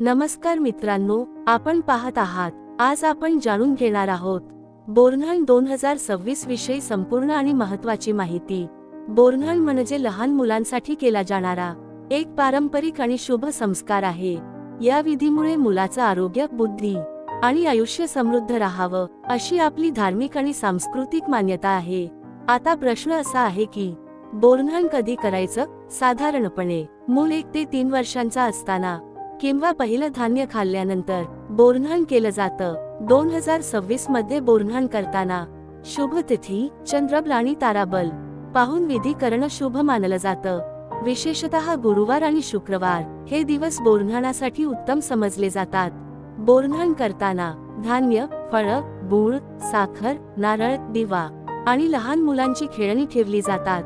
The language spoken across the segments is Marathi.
नमस्कार मित्रांनो, आपण पाहत आहात. आज आपण जाणून घेणार आहोत बोरन्हाण 2026 विषयी संपूर्ण आणि महत्त्वाची माहिती. बोरन्हाण म्हणजे लहान मुलांसाठी केला जाणारा एक पारंपरिक आणि शुभ संस्कार आहे. या विधीमुळे मुलाचं आरोग्य, बुद्धी आणि आयुष्य समृद्ध राहावं अशी आपली धार्मिक आणि सांस्कृतिक मान्यता आहे. आता प्रश्न असा आहे की बोरन्हाण कधी करायचं? साधारणपणे मूल 1 ते 3 वर्षांचा असताना किंवा पहिलं धान्य खाल्ल्यानंतर बोरन्हाण केलं जातं. 2026 मध्ये बोरन्हाण करताना शुभ तिथी, चंद्रबल आणि ताराबल पाहून विधी करणं शुभ मानलं जातं. विशेषतः गुरुवार आणि शुक्रवार हे दिवस बोरन्हाणासाठी उत्तम समजले जातात. बोरन्हाण करताना धान्य, फळं, गूळ, साखर, नारळ, दिवा आणि लहान मुलांची खेळणी ठेवली जातात.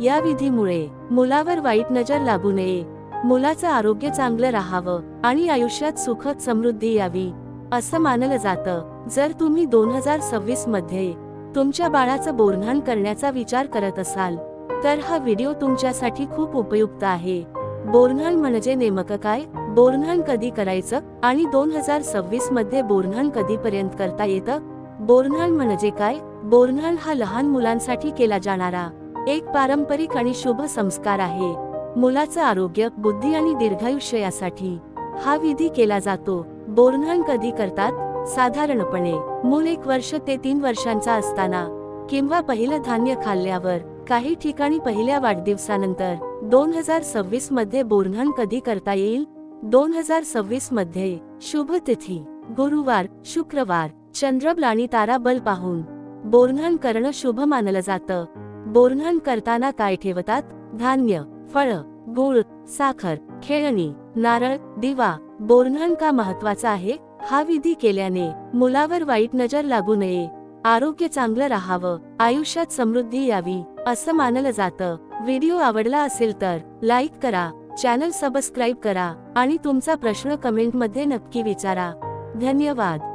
या विधीमुळे मुलावर वाईट नजर लागू नये, मुलाचं आरोग्य चांगलं राहावं आणि आयुष्यात सुखद समृद्धी यावी असं मानलं जातं. जर तुम्ही 2026 मध्ये तुमच्या बाळाचं बोरन्हाण करण्याचा विचार करत असाल तर हा व्हिडिओ तुमच्यासाठी खूप उपयुक्त आहे. बोरन्हाण म्हणजे नेमकं काय? बोरन्हाण कधी करायचं आणि 2026 मध्ये बोरन्हाण कधीपर्यंत करता येतं? बोरन्हाण म्हणजे काय? बोरन्हाण हा लहान मुलांसाठी केला जाणारा एक पारंपरिक आणि शुभ संस्कार आहे. मुलाचं आरोग्य, बुद्धी आणि दीर्घायुष्य यासाठी हा विधी केला जातो. बोरन्हाण कधी करतात? साधारणपणे मूल 1 वर्ष ते 3 वर्षांचा असताना किंवा पहिलं धान्य खाल्ल्यावर. काही ठिकाणी पहिल्या वाढदिवसानंतर. 2026 मध्ये बोरन्हाण कधी करता येईल? 2026 मध्ये शुभ तिथी गुरुवार, शुक्रवार, चंद्रबल आणि ताराबल पाहून बोरन्हाण करणं शुभ मानलं जातं. बोरन्हाण करताना काय ठेवतात? धान्य, फळं, गूळ, साखर, खेळणी, नारळ, दिवा. बोरन्हाण का महत्त्वाचा आहे? हा विधी केल्याने मुलावर वाईट नजर लागू नये, आरोग्य चांगलं राहावं, आयुष्यात समृद्धी यावी असं मानलं जातं. व्हिडिओ आवडला असेल तर लाईक करा, चॅनल सबस्क्राईब करा आणि तुमचा प्रश्न कमेंटमध्ये नक्की विचारा. धन्यवाद.